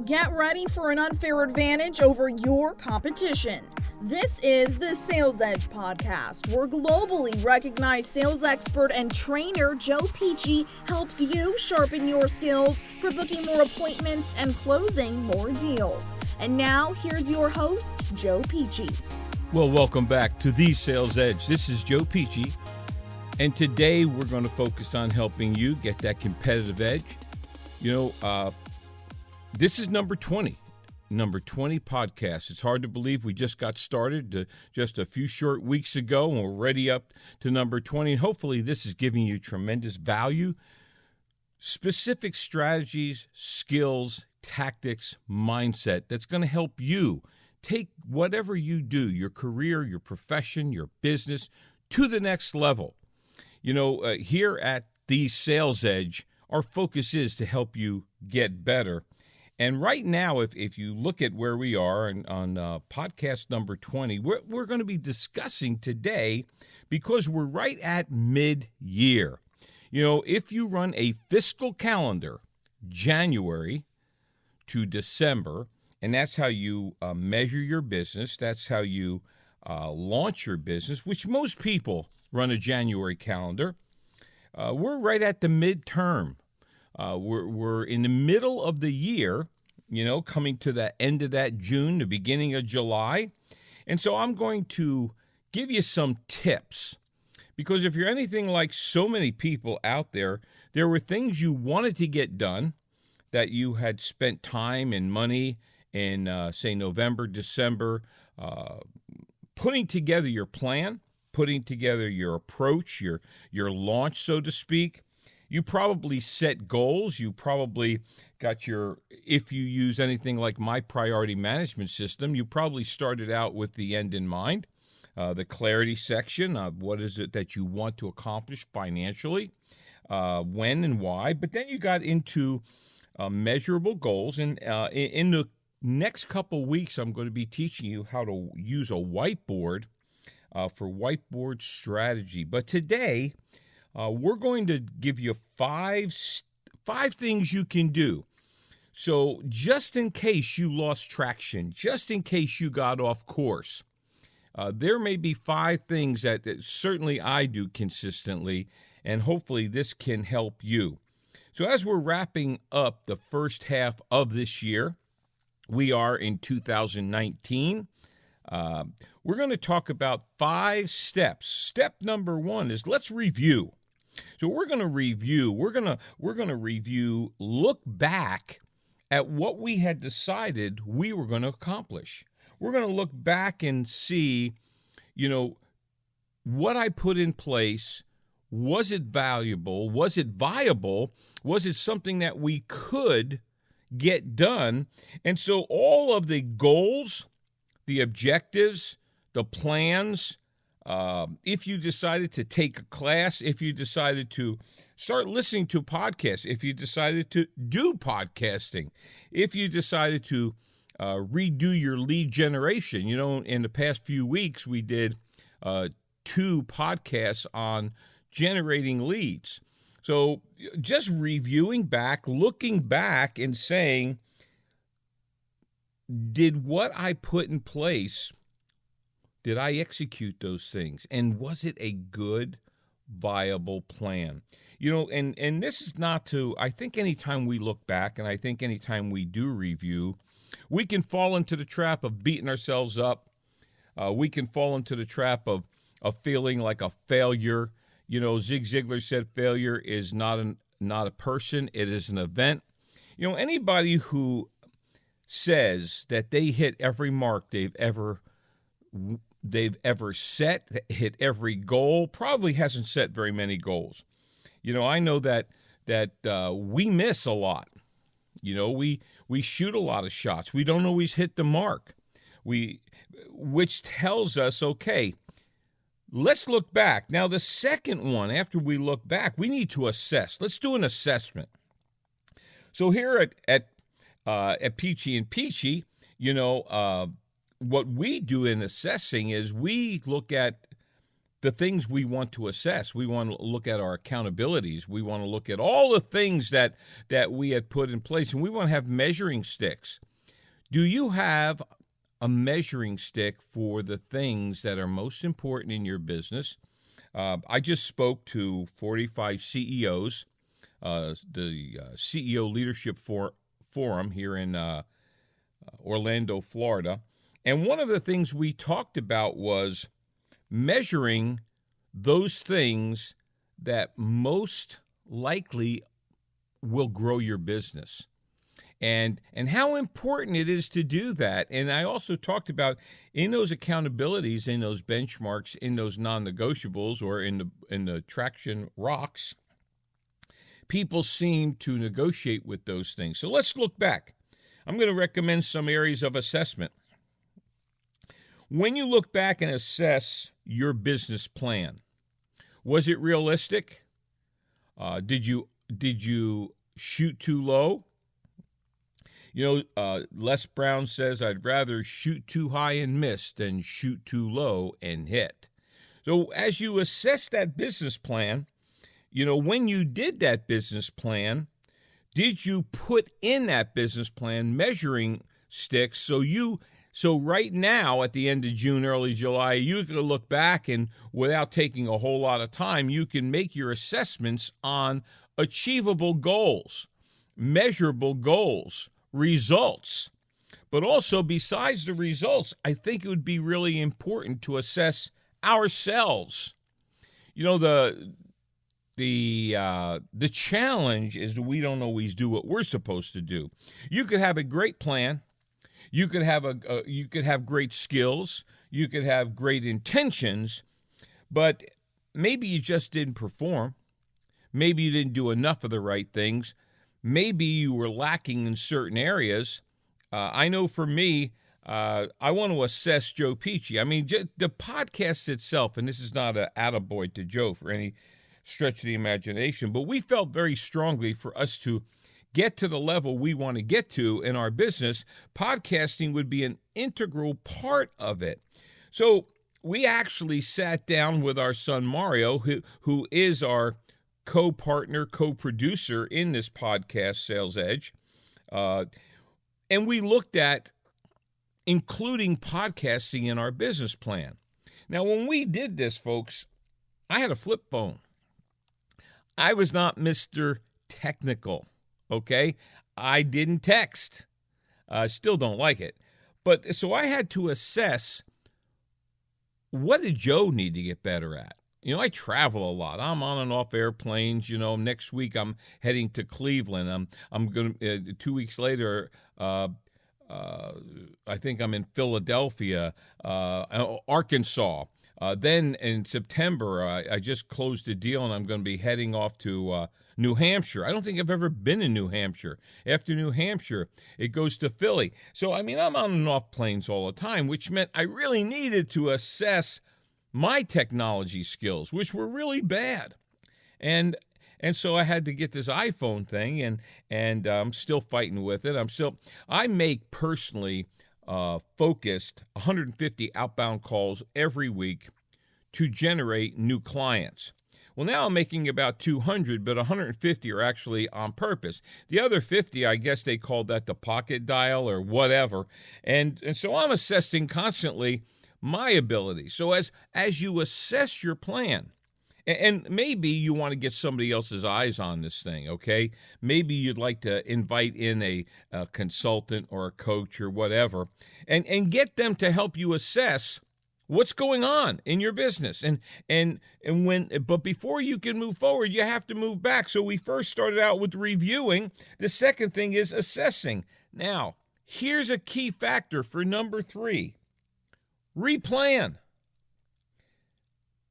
Get ready for an unfair advantage over your competition. This is the Sales Edge podcast, where globally recognized sales expert and trainer Joe Pici helps you sharpen your skills for booking more appointments and closing more deals. And now, here's your host, Joe Pici. Well, welcome back to the Sales Edge. This is Joe Pici, and today we're going to focus on helping you get that competitive edge. This is number 20 podcast. It's hard to believe we just got started just a few short weeks ago, and we're already up to number 20. And hopefully this is giving you tremendous value, specific strategies, skills, tactics, mindset that's going to help you take whatever you do, your career, your profession, your business, to the next level. Here at the Sales Edge, our focus is to help you get better. And right now, if you look at where we are on podcast number 20, we're going to be discussing today, because we're right at mid-year. If you run a fiscal calendar, January to December, and that's how you measure your business, that's how you launch your business, which most people run a January calendar. We're right at the midterm. We're in the middle of the year, coming to the end of that June, the beginning of July. And so I'm going to give you some tips, because if you're anything like so many people out there, there were things you wanted to get done that you had spent time and money in, say, November, December, putting together your plan, putting together your approach, your launch, so to speak. You probably set goals. You probably got if you use anything like my priority management system, you probably started out with the end in mind, the clarity section of what is it that you want to accomplish financially, when and why. But then you got into measurable goals. And in the next couple weeks, I'm going to be teaching you how to use a whiteboard for whiteboard strategy. But today, we're going to give you five things you can do. So just in case you lost traction, just in case you got off course, there may be 5 things that certainly I do consistently, and hopefully this can help you. So as we're wrapping up the first half of this year, we are in 2019. We're going to talk about 5 steps. Step number 1 is let's review. So we're going to review. We're going to review, look back at what we had decided we were going to accomplish. We're going to look back and see, what I put in place. Was it valuable? Was it viable? Was it something that we could get done? And so all of the goals, the objectives, the plans, if you decided to take a class, if you decided to start listening to podcasts, if you decided to do podcasting, if you decided to redo your lead generation. In the past few weeks, we did 2 podcasts on generating leads. So just reviewing back, looking back and saying, did what I put in place, did I execute those things? And was it a good, viable plan? And this is not to, I think anytime we look back, and I think anytime we do review, we can fall into the trap of beating ourselves up. We can fall into the trap of feeling like a failure. Zig Ziglar said failure is not a person, it is an event. Anybody who says that they hit every mark they've ever set, hit every goal, probably hasn't set very many goals. I know that we miss a lot. We shoot a lot of shots. We don't always hit the mark. Which tells us, okay, let's look back. Now, the second one, after we look back, we need to assess. Let's do an assessment. So here at Pici and Pici, what we do in assessing is we look at the things we want to assess. We want to look at our accountabilities. We want to look at all the things that we had put in place, and we want to have measuring sticks. Do you have a measuring stick for the things that are most important in your business? I just spoke to 45 CEOs, the CEO Leadership Forum here in Orlando, Florida. And one of the things we talked about was measuring those things that most likely will grow your business. And how important it is to do that. And I also talked about in those accountabilities, in those benchmarks, in those non-negotiables, or in the traction rocks, people seem to negotiate with those things. So let's look back. I'm going to recommend some areas of assessment. When you look back and assess your business plan, was it realistic? Did you shoot too low? Les Brown says, I'd rather shoot too high and miss than shoot too low and hit. So as you assess that business plan, when you did that business plan, did you put in that business plan measuring sticks so right now at the end of June, early July, you can look back and without taking a whole lot of time, you can make your assessments on achievable goals, measurable goals, results. But also, besides the results, I think it would be really important to assess ourselves. The challenge is that we don't always do what we're supposed to do. You could have a great plan. You could have great skills. You could have great intentions, but maybe you just didn't perform. Maybe you didn't do enough of the right things. Maybe you were lacking in certain areas. I know for me, I want to assess Joe Pici. I mean, the podcast itself, and this is not an attaboy to Joe for any stretch of the imagination, but we felt very strongly for us to get to the level we want to get to in our business, podcasting would be an integral part of it. So we actually sat down with our son Mario, who is our co-partner, co-producer in this podcast, Sales Edge, and we looked at including podcasting in our business plan. Now, when we did this, folks, I had a flip phone. I was not Mr. Technical. Okay, I didn't text. Still don't like it. But so I had to assess, what did Joe need to get better at? I travel a lot. I'm on and off airplanes. Next week I'm heading to Cleveland. I'm going to 2 weeks later. I think I'm in Philadelphia, Arkansas. Then in September, I just closed a deal, and I'm going to be heading off to New Hampshire. I don't think I've ever been in New Hampshire. After New Hampshire, it goes to Philly. So, I'm on and off planes all the time, which meant I really needed to assess my technology skills, which were really bad. And so I had to get this iPhone thing, and I'm still fighting with it. I make personally focused 150 outbound calls every week to generate new clients. Well, now I'm making about 200, but 150 are actually on purpose. The other 50, I guess they called that the pocket dial or whatever. And so I'm assessing constantly my ability. So as you assess your plan, and maybe you want to get somebody else's eyes on this thing, okay? Maybe you'd like to invite in a consultant or a coach or whatever, and get them to help you assess what's going on in your business. But before you can move forward, you have to move back. So we first started out with reviewing. The second thing is assessing. Now, here's a key factor for number 3. Replan.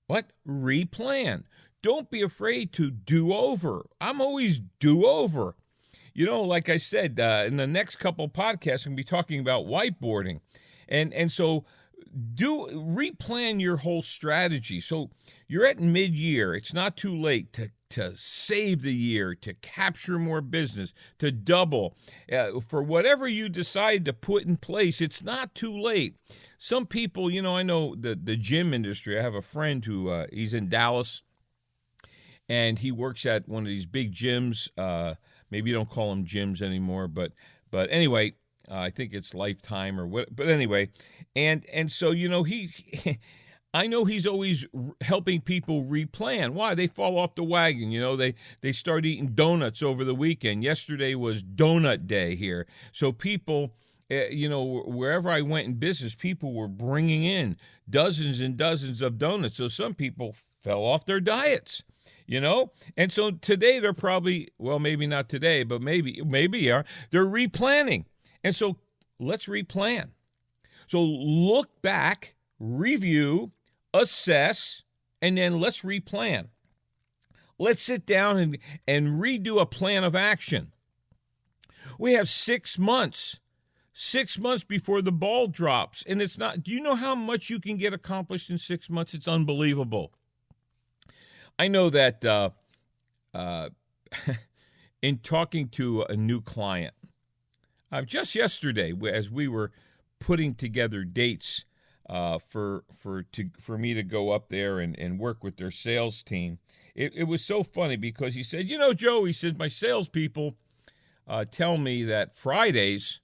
What? Replan. Don't be afraid to do over. I'm always do over. Like I said, in the next couple podcasts, I'm going to be talking about whiteboarding. And so replan your whole strategy. So you're at mid-year. It's not too late to to save the year, to capture more business, to double. For whatever you decide to put in place, it's not too late. Some people, I know the gym industry. I have a friend who he's in Dallas, and he works at one of these big gyms. Maybe you don't call them gyms anymore, but anyway, I think it's Lifetime or what. But anyway, and so he I know he's always helping people replan. Why? They fall off the wagon. They start eating donuts over the weekend. Yesterday was donut day here. So people, wherever I went in business, people were bringing in dozens and dozens of donuts. So some people fell off their diets, And so today they're probably, well, maybe not today, but maybe they're replanning. And so let's replan. So look back, review, assess, and then let's replan. Let's sit down and redo a plan of action. We have 6 months. 6 months before the ball drops. And it's not, do you know how much you can get accomplished in 6 months? It's unbelievable. I know that in talking to a new client, just yesterday, as we were putting together dates for me to go up there and work with their sales team, it was so funny because he said, Joe, he said, my salespeople tell me that Fridays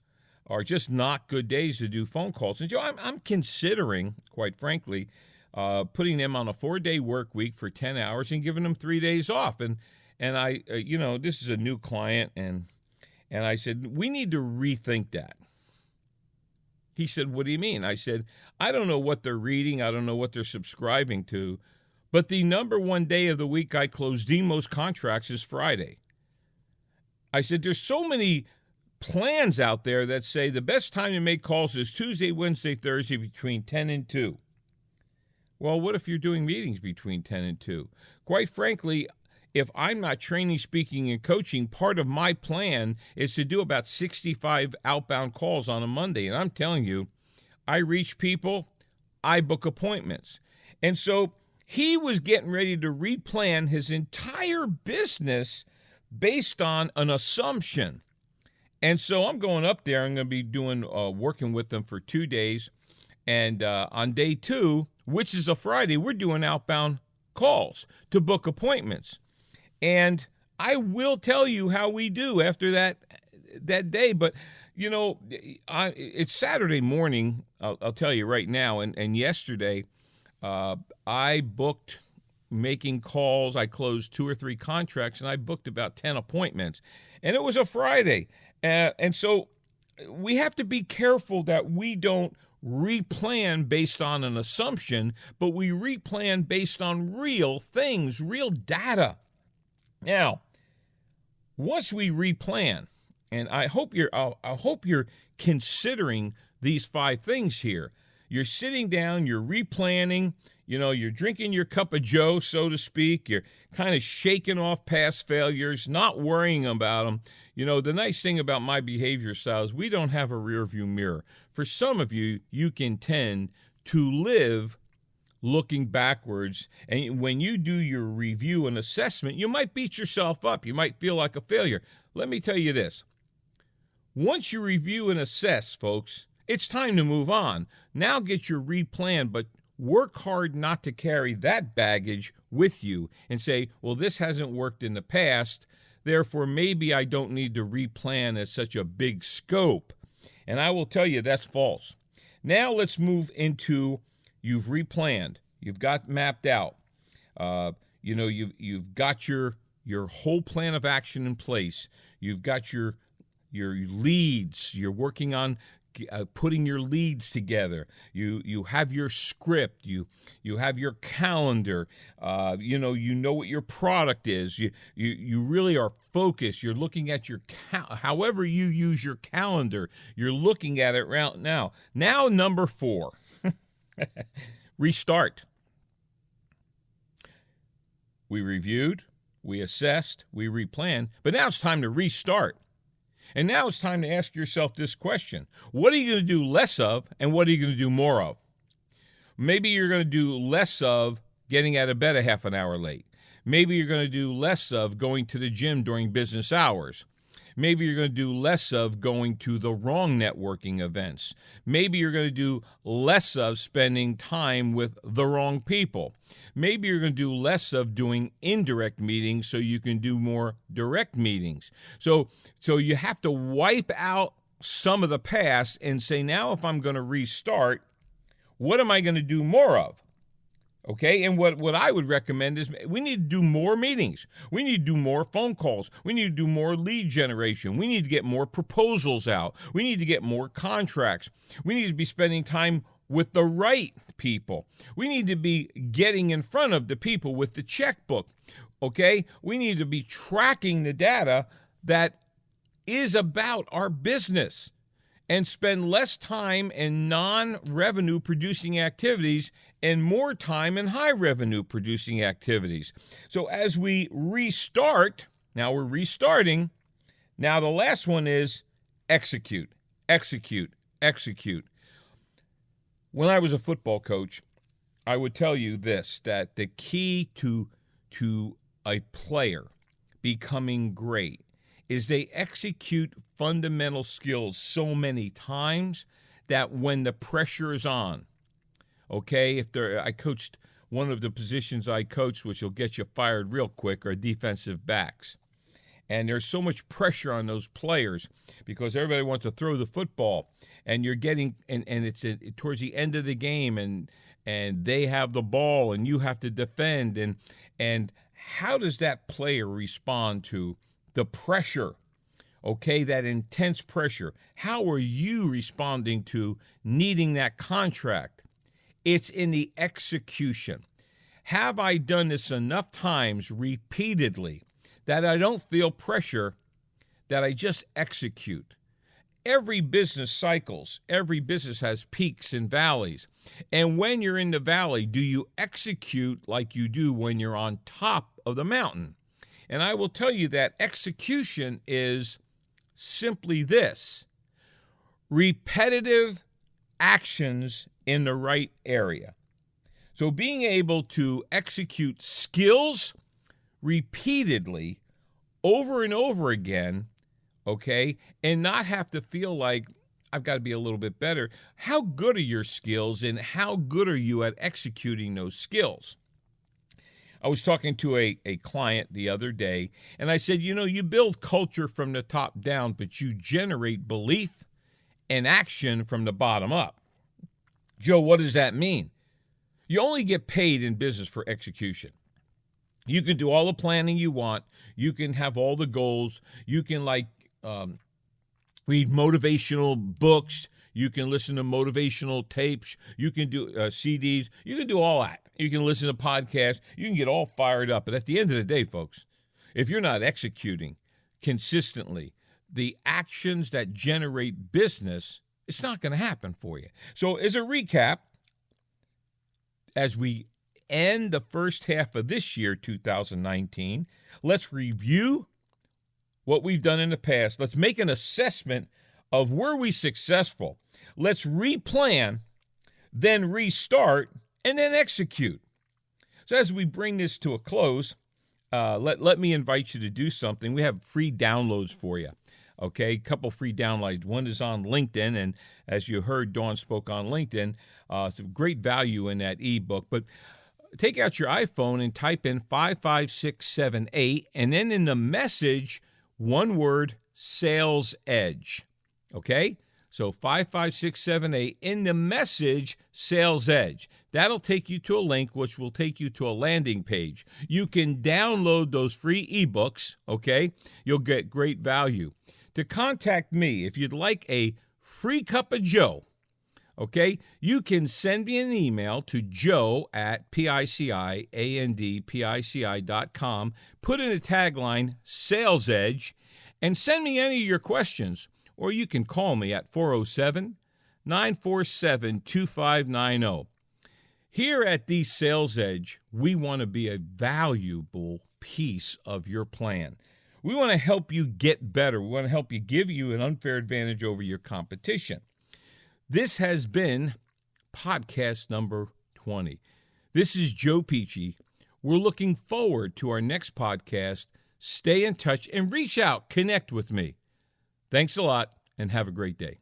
are just not good days to do phone calls. And Joe, I'm considering, quite frankly, putting them on a 4-day work week for 10 hours and giving them 3 days off. And I, this is a new client, and I said, we need to rethink that. He said, what do you mean? I said, I don't know what they're reading. I don't know what they're subscribing to. But the number one day of the week I close the most contracts is Friday. I said, there's so many plans out there that say the best time to make calls is Tuesday, Wednesday, Thursday between 10 and 2. Well, what if you're doing meetings between 10 and 2? Quite frankly, if I'm not training, speaking, and coaching, part of my plan is to do about 65 outbound calls on a Monday. And I'm telling you, I reach people, I book appointments. And so he was getting ready to replan his entire business based on an assumption. And so I'm going up there. I'm going to be doing working with them for 2 days. And on day 2, which is a Friday, we're doing outbound calls to book appointments. And I will tell you how we do after that day. But, it's Saturday morning, I'll tell you right now. And yesterday, I booked making calls. I closed 2 or 3 contracts, and I booked about 10 appointments. And it was a Friday. And so we have to be careful that we don't replan based on an assumption, but we replan based on real things, real data. Now, once we replan, and I hope you're considering these 5 things here. You're sitting down, you're replanning, you're drinking your cup of joe, so to speak. You're kind of shaking off past failures, not worrying about them. The nice thing about my behavior style is we don't have a rearview mirror. For some of you, you can tend to live looking backwards. And when you do your review and assessment, you might beat yourself up. You might feel like a failure. Let me tell you this. Once you review and assess, folks, it's time to move on. Now get your replan, but work hard not to carry that baggage with you and say, well, this hasn't worked in the past, therefore maybe I don't need to replan at such a big scope. And I will tell you that's false. Now let's move into you've replanned. You've got mapped out. You've got your whole plan of action in place. You've got your leads. You're working on putting your leads together. You have your script. You have your calendar. You know what your product is. You really are focused. You're looking at your however you use your calendar. You're looking at it right now. Now, number 4, restart. We reviewed, we assessed, we replanned, but now it's time to restart. And now it's time to ask yourself this question. What are you going to do less of, and what are you going to do more of? Maybe you're going to do less of getting out of bed a half an hour late. Maybe you're going to do less of going to the gym during business hours. Maybe you're going to do less of going to the wrong networking events. Maybe you're going to do less of spending time with the wrong people. Maybe you're going to do less of doing indirect meetings so you can do more direct meetings. So you have to wipe out some of the past and say, now if I'm going to restart, what am I going to do more of? Okay, and what I would recommend is we need to do more meetings. We need to do more phone calls. We need to do more lead generation. We need to get more proposals out. We need to get more contracts. We need to be spending time with the right people. We need to be getting in front of the people with the checkbook. Okay, we need to be tracking the data that is about our business and spend less time in non-revenue producing activities and more time in high revenue producing activities. So as we restart, now we're restarting. Now the last one is execute, execute, execute. When I was a football coach, I would tell you this, that the key to a player becoming great is they execute fundamental skills so many times that when the pressure is on, okay, I coached one of the positions I coached, which will get you fired real quick, are defensive backs. And there's so much pressure on those players because everybody wants to throw the football, and you're getting, and it's towards the end of the game, and they have the ball, and you have to defend, and how does that player respond to the pressure? Okay, that intense pressure. How are you responding to needing that contract? It's in the execution. Have I done this enough times repeatedly that I don't feel pressure, that I just execute? Every business cycles. Every business has peaks and valleys. And when you're in the valley, do you execute like you do when you're on top of the mountain? And I will tell you that execution is simply this: repetitive actions in the right area. So being able to execute skills repeatedly over and over again, okay, and not have to feel like I've got to be a little bit better. How good are your skills, and how good are you at executing those skills? I was talking to a client the other day, and I said, you build culture from the top down, but you generate belief and action from the bottom up. Joe, what does that mean? You only get paid in business for execution. You can do all the planning you want. You can have all the goals. You can read motivational books. You can listen to motivational tapes. You can do CDs. You can do all that. You can listen to podcasts. You can get all fired up. But at the end of the day, folks, if you're not executing consistently the actions that generate business, it's not going to happen for you. So as a recap, as we end the first half of this year, 2019, let's review what we've done in the past. Let's make an assessment of were we successful. Let's replan, then restart, and then execute. So as we bring this to a close, let me invite you to do something. We have free downloads for you. Okay, a couple free downloads. One is on LinkedIn, and as you heard, Dawn spoke on LinkedIn. It's a great value in that ebook. But take out your iPhone and type in 55678, and then in the message, one word, Sales Edge. Okay? So 55678, in the message, Sales Edge. That'll take you to a link, which will take you to a landing page. You can download those free ebooks, okay? You'll get great value. To contact me, if you'd like a free cup of Joe, okay, you can send me an email to joe@PICIANDPICI.com, put in a tagline, Sales Edge, and send me any of your questions. Or you can call me at 407-947-2590. Here at the Sales Edge, we want to be a valuable piece of your plan. We want to help you get better. We want to help you, give you an unfair advantage over your competition. This has been podcast number 20. This is Joe Pici We're looking forward to our next podcast. Stay in touch and reach out, connect with me. Thanks a lot and have a great day.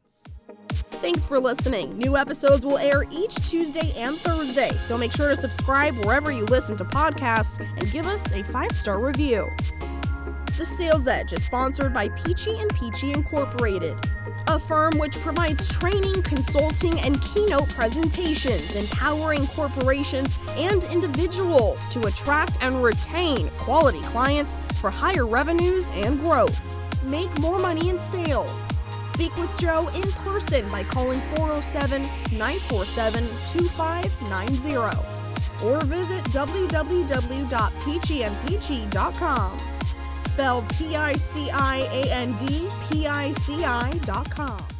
Thanks for listening. New episodes will air each Tuesday and Thursday, so make sure to subscribe wherever you listen to podcasts and give us a 5-star review. The Sales Edge is sponsored by Pici and Pici Incorporated, a firm which provides training, consulting, and keynote presentations, empowering corporations and individuals to attract and retain quality clients for higher revenues and growth. Make more money in sales. Speak with Joe in person by calling 407-947-2590 or visit www.piciandpici.com. Spelled PICIAND, PICI.com.